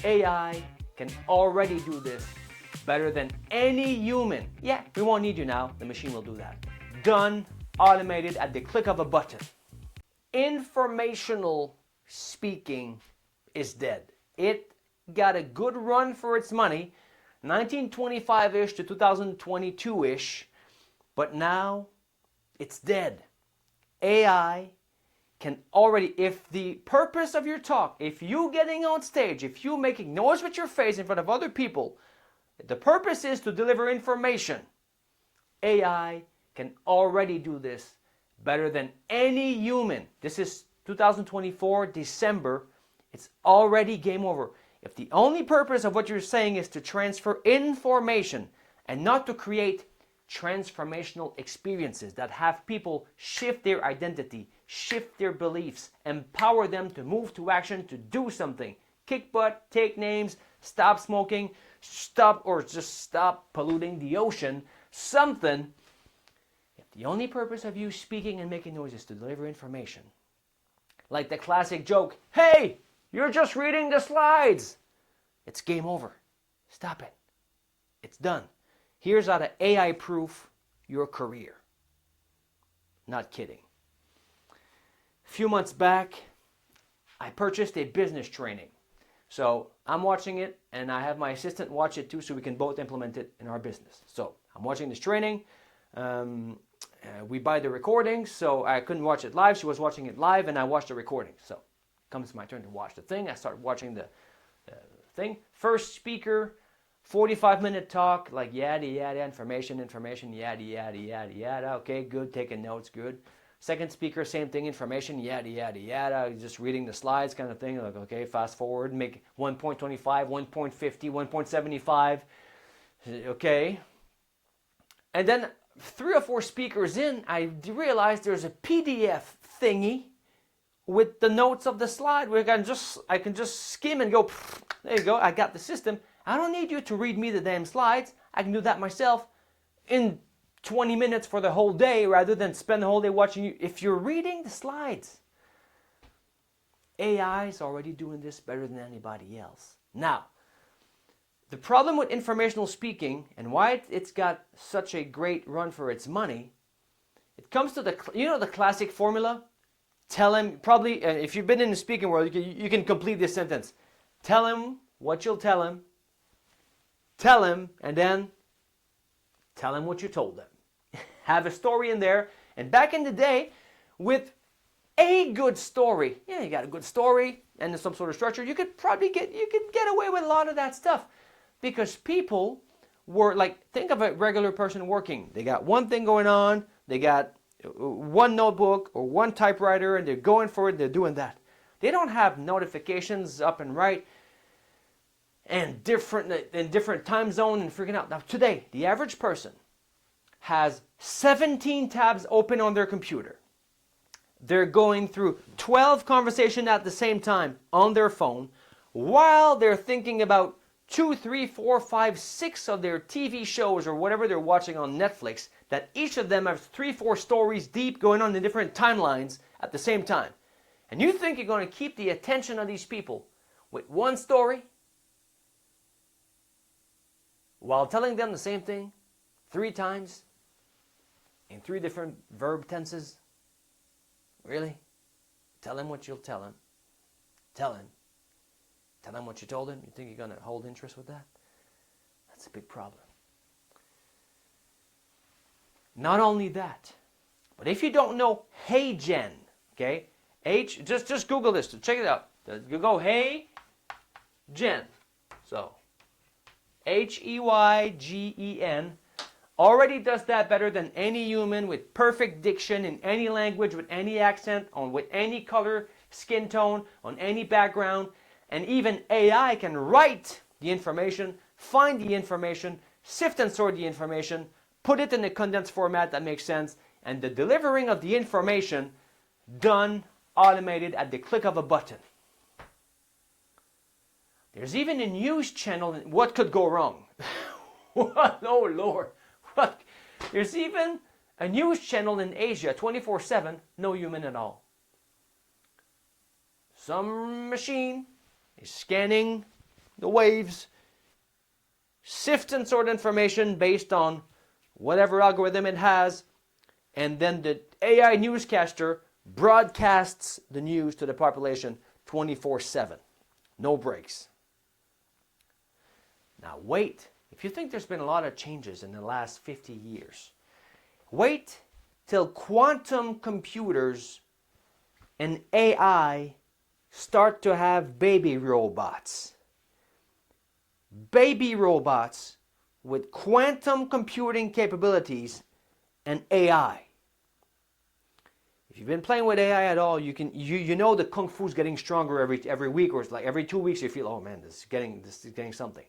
AI can already do this better than any human. Yeah, we won't need you now. The machine will do that. Done, automated at the click of a button. Informational speaking is dead. It got a good run for its money, 1925-ish to 2022-ish, but now it's dead. AI can already, if the purpose of your talk, if you getting on stage, if you making noise with your face in front of other people, the purpose is to deliver information, AI can already do this better than any human. This is 2024, December. It's already game over. If the only purpose of what you're saying is to transfer information and not to create transformational experiences that have people shift their identity, shift their beliefs, empower them to move to action, to do something, kick butt, take names, stop smoking, stop or just stop polluting the ocean, something. If the only purpose of you speaking and making noise is to deliver information, like the classic joke, hey, you're just reading the slides, it's game over. Stop it. It's done. Here's how to AI-proof your career. Not kidding. A few months back, I purchased a business training. So I'm watching it, and I have my assistant watch it too, so we can both implement it in our business. So I'm watching this training. We buy the recordings, so I couldn't watch it live. She was watching it live, and I watched the recording. So comes my turn to watch the thing. I start watching the thing. First speaker, 45-minute talk, like yada yada, information, yada yada yada yada. Okay, good, taking notes, good. Second speaker, same thing, information, yada yada yada, just reading the slides kind of thing. Like, okay, fast forward, make 1.25, 1.50, 1.75. Okay. And then 3 or 4 speakers in, I realized there's a PDF thingy with the notes of the slide where I can just skim and go, there you go, I got the system. I don't need you to read me the damn slides. I can do that myself in 20 minutes for the whole day rather than spend the whole day watching you. If you're reading the slides, AI is already doing this better than anybody else. Now, the problem with informational speaking and why it's got such a great run for its money, it comes to the classic formula. Tell him, probably, if you've been in the speaking world, you can complete this sentence. Tell him what you'll tell him, and then tell him what you told him. Have a story in there. And back in the day, with a good story, yeah, you got a good story and some sort of structure, you could get away with a lot of that stuff. Because people were like, think of a regular person working. They got one thing going on, they got one notebook or one typewriter, and they're going for it, they're doing that. They don't have notifications up and right and different time zone and freaking out. Now today, the average person has 17 tabs open on their computer. They're going through 12 conversations at the same time on their phone while they're thinking about 2, 3, 4, 5, 6 of their TV shows or whatever they're watching on Netflix, that each of them have 3, 4 stories deep going on in different timelines at the same time. And you think you're going to keep the attention of these people with one story while telling them the same thing 3 times in 3 different verb tenses? Really? Tell him what you'll tell him. Tell him what you told him. You think you're going to hold interest with that? That's a big problem. Not only that, but if you don't know Hey Jen, okay? Just Google this. Check it out. You go Hey Jen. So Heygen already does that better than any human, with perfect diction in any language, with any accent, with any color, skin tone, on any background. And even AI can write the information, find the information, sift and sort the information, put it in a condensed format that makes sense, and the delivering of the information done, automated at the click of a button. There's even a news channel. What could go wrong? What? Oh Lord. What? There's even a news channel in Asia, 24/7, no human at all. Some machine is scanning the waves, sifts and sort information based on whatever algorithm it has, and then the AI newscaster broadcasts the news to the population 24/7. No breaks. Now wait. If you think there's been a lot of changes in the last 50 years, wait till quantum computers and AI start to have baby robots. Baby robots with quantum computing capabilities and AI. If you've been playing with AI at all, you know the kung fu's getting stronger every week, or it's like every 2 weeks you feel, oh man, this is getting something.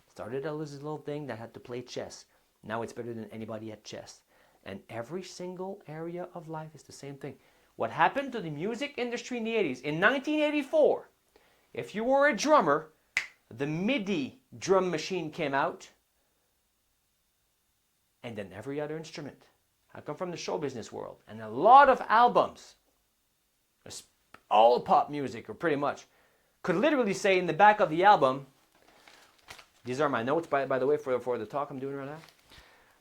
Started as this little thing that had to play chess. Now it's better than anybody at chess. And every single area of life is the same thing. What happened to the music industry in the 80s? In 1984, if you were a drummer, the MIDI drum machine came out, and then every other instrument. I come from the show business world, and a lot of albums, all pop music, or pretty much, could literally say in the back of the album, these are my notes, by the way, for the talk I'm doing right now.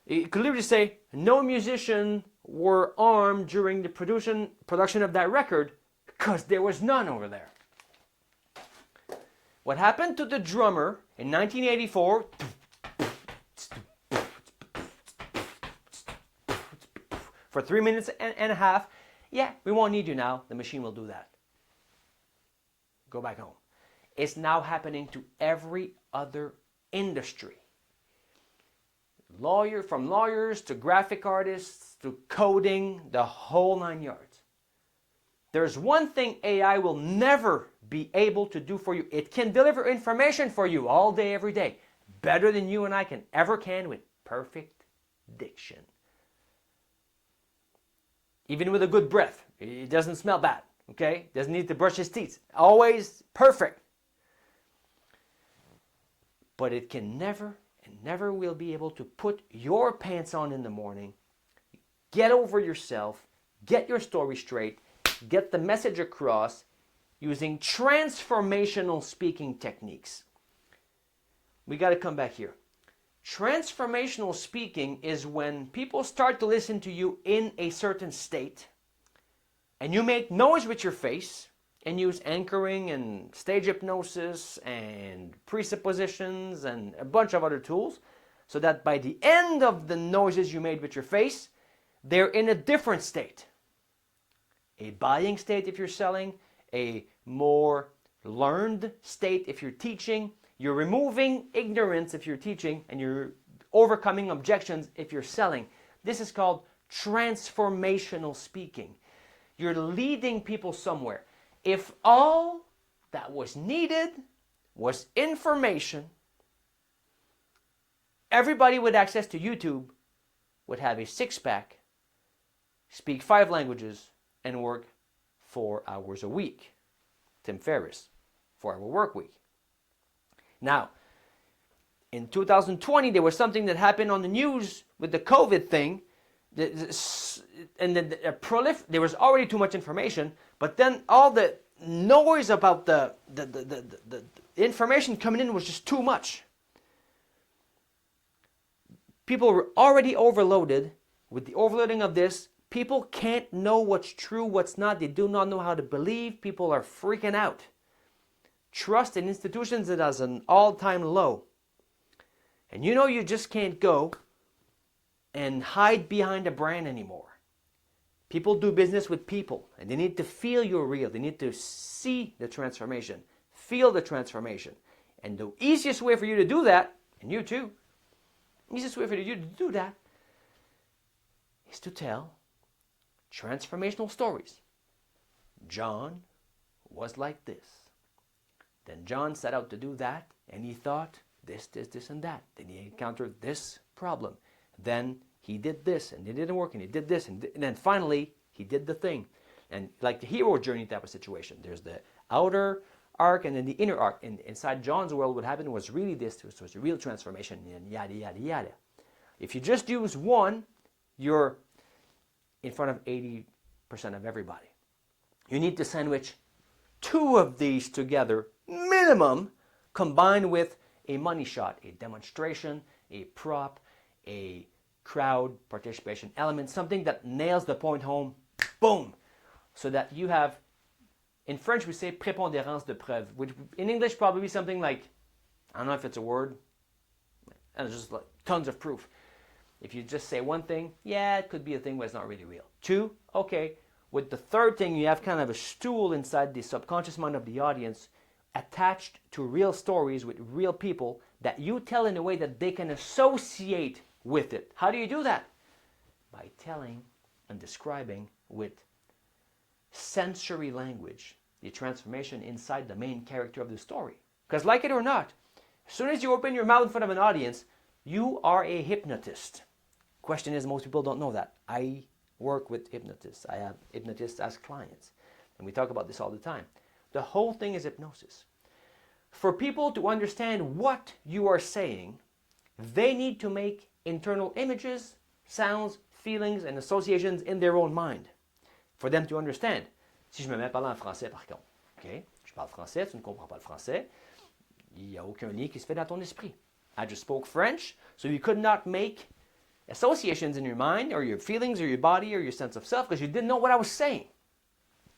It could literally say, no musician were armed during the production of that record, because there was none over there. What happened to the drummer in 1984? For 3 minutes and a half, yeah, we won't need you now. The machine will do that. Go back home. It's now happening to every other industry. From lawyers to graphic artists to coding, the whole 9 yards. There's one thing AI will never be able to do for you. It can deliver information for you all day, every day. Better than you and I can with perfect diction. Even with a good breath. It doesn't smell bad. Okay? Doesn't need to brush his teeth. Always perfect. But it can never and never will be able to put your pants on in the morning, get over yourself, get your story straight, get the message across using transformational speaking techniques. We got to come back here. Transformational speaking is when people start to listen to you in a certain state, and you make noise with your face and use anchoring and stage hypnosis and presuppositions and a bunch of other tools, so that by the end of the noises you made with your face, they're in a different state. A buying state if you're selling, a more learned state if you're teaching. You're removing ignorance if you're teaching, and you're overcoming objections if you're selling. This is called transformational speaking. You're leading people somewhere. If all that was needed was information, everybody with access to YouTube would have a six-pack, speak 5 languages, and work 4 hours a week. Tim Ferriss, 4-hour work week. Now, in 2020, there was something that happened on the news with the COVID thing, and there was already too much information, but then all the noise about the information coming in was just too much. People were already overloaded. With the overloading of this, people can't know what's true, what's not. They do not know how to believe. People are freaking out. Trust in institutions is at an all-time low. And you just can't go and hide behind a brand anymore. People do business with people, and they need to feel you're real. They need to see the transformation, feel the transformation. And the easiest way for you to do that, and you too, easiest way for you to do that is to tell transformational stories. John was like this. Then John set out to do that, and he thought this, and that. Then he encountered this problem. Then he did this, and it didn't work, and he did this, and then finally he did the thing. And like the hero journey type of situation, there's the outer arc and then the inner arc. And inside John's world, what happened was really this. It was a real transformation, and yada, yada, yada. If you just use one, you're in front of 80% of everybody. You need to sandwich 2 of these together, minimum, combined with a money shot, a demonstration, a prop, a crowd participation element, something that nails the point home, boom, so that you have, in French we say prépondérance de preuve, which in English probably something like, I don't know if it's a word, and it's just like tons of proof. If you just say one thing, yeah, it could be a thing, but it's not really real. Two, okay, with the third thing, you have kind of a stool inside the subconscious mind of the audience attached to real stories with real people that you tell in a way that they can associate with it. How do you do that? By telling and describing with sensory language the transformation inside the main character of the story. Because like it or not, as soon as you open your mouth in front of an audience, you are a hypnotist. Question is, most people don't know that. I work with hypnotists. I have hypnotists as clients. And we talk about this all the time. The whole thing is hypnosis. For people to understand what you are saying, they need to make internal images, sounds, feelings, and associations in their own mind for them to understand. Si je me mets à parler en français par contre, okay? Je parle français, tu ne comprends pas le français, il n'y a aucun lien qui se fait dans ton esprit. I just spoke French, so you could not make associations in your mind or your feelings or your body or your sense of self because you didn't know what I was saying.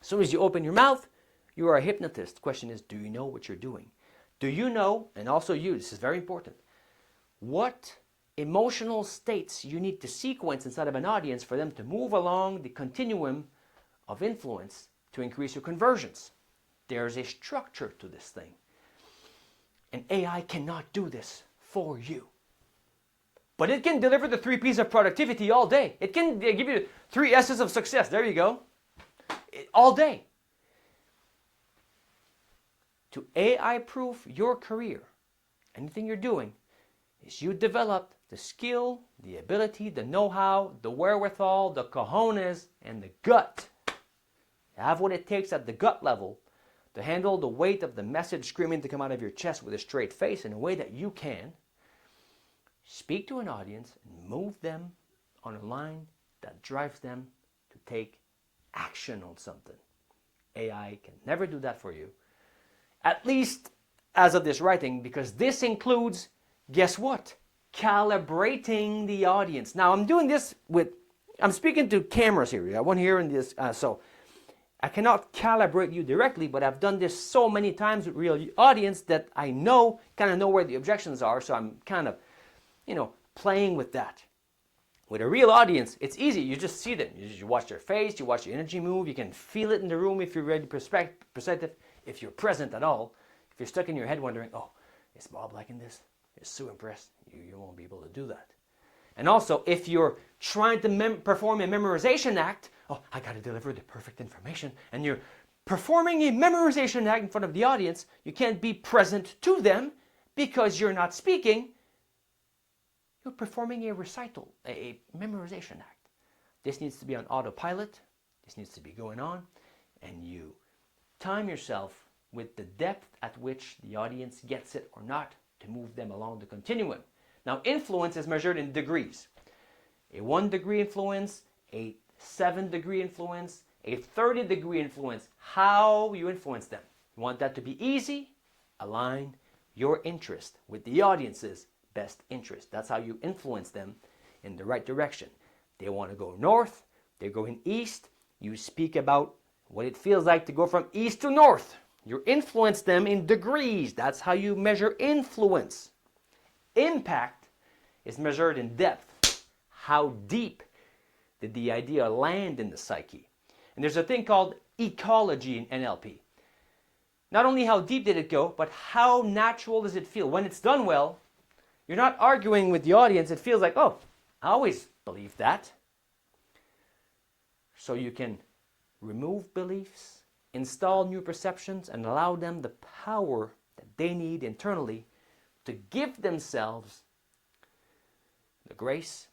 As soon as you open your mouth, you are a hypnotist. Question is, do you know what you're doing? Do you know, and also you, this is very important, what emotional states you need to sequence inside of an audience for them to move along the continuum of influence to increase your conversions? There's a structure to this thing. And AI cannot do this for you. But it can deliver the 3 P's of productivity all day. It can give you 3 S's of success. There you go. All day. To AI-proof your career, anything you're doing, is you develop the skill, the ability, the know-how, the wherewithal, the cojones, and the gut. You have what it takes at the gut level to handle the weight of the message screaming to come out of your chest with a straight face in a way that you can speak to an audience and move them on a line that drives them to take action on something. AI can never do that for you, at least as of this writing, because this includes, guess what? Calibrating the audience. Now I'm doing this I'm speaking to cameras here. I have one here and this, so I cannot calibrate you directly, but I've done this so many times with real audience that I kind of know where the objections are, so I'm kind of, playing with that. With a real audience, it's easy. You just see them. You watch their face, you watch the energy move, you can feel it in the room if you're ready perspective, if you're present at all. If you're stuck in your head wondering, oh, is Bob liking this? Is Sue impressed? You won't be able to do that. And also, if you're trying to perform a memorization act, oh, I got to deliver the perfect information, and you're performing a memorization act in front of the audience, you can't be present to them because you're not speaking. You're performing a recital, a memorization act. This needs to be on autopilot. This needs to be going on, and you time yourself with the depth at which the audience gets it or not to move them along the continuum. Now, influence is measured in degrees. A 1-degree influence, a 7-degree influence, a 30-degree influence. How you influence them. You want that to be easy? Align your interest with the audience's best interest. That's how you influence them in the right direction. They want to go north, they're going east. You speak about what it feels like to go from east to north. You influence them in degrees. That's how you measure influence. Impact is measured in depth. How deep did the idea land in the psyche? And there's a thing called ecology in NLP. Not only how deep did it go, but how natural does it feel? When it's done well, you're not arguing with the audience. It feels like, oh, I always believed that. So you can remove beliefs, install new perceptions, and allow them the power that they need internally to give themselves the grace,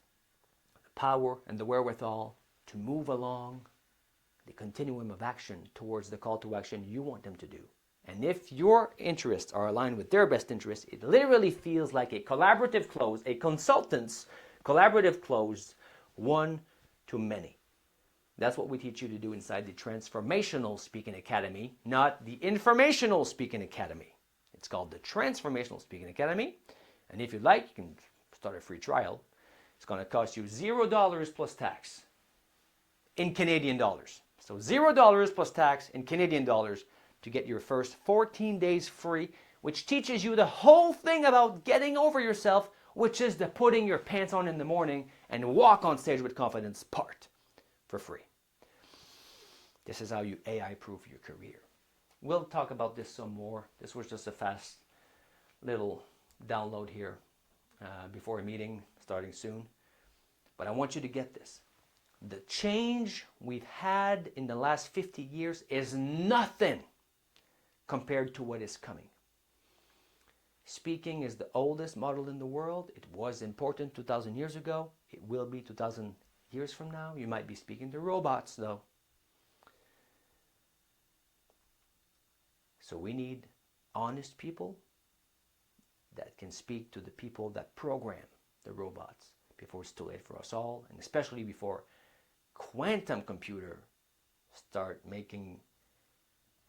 the power, and the wherewithal to move along the continuum of action towards the call to action you want them to do. And if your interests are aligned with their best interests, it literally feels like a collaborative close, a consultant's collaborative close, one to many. That's what we teach you to do inside the Transformational Speaking Academy, not the Informational Speaking Academy. It's called the Transformational Speaking Academy. And if you'd like, you can start a free trial. It's going to cost you $0 plus tax in Canadian dollars. So $0 plus tax in Canadian dollars to get your first 14 days free, which teaches you the whole thing about getting over yourself, which is the putting your pants on in the morning and walk on stage with confidence part for free. This is how you AI-proof your career. We'll talk about this some more. This was just a fast little download here before a meeting starting soon. But I want you to get this. The change we've had in the last 50 years is nothing compared to what is coming. Speaking is the oldest model in the world. It was important 2,000 years ago. It will be 2,000 years from now. You might be speaking to robots, though. So we need honest people that can speak to the people that program the robots before it's too late for us all, and especially before quantum computer start making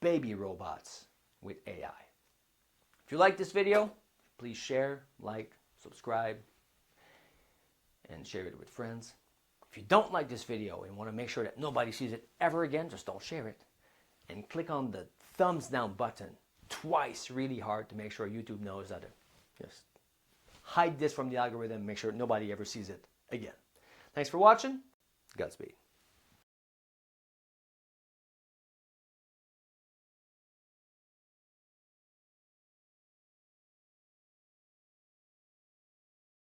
baby robots with AI. If you like this video, please share, like, subscribe, and share it with friends. If you don't like this video and want to make sure that nobody sees it ever again, just don't share it. And click on the thumbs down button twice really hard to make sure YouTube knows that just hide this from the algorithm and make sure nobody ever sees it again. Thanks for watching. Godspeed.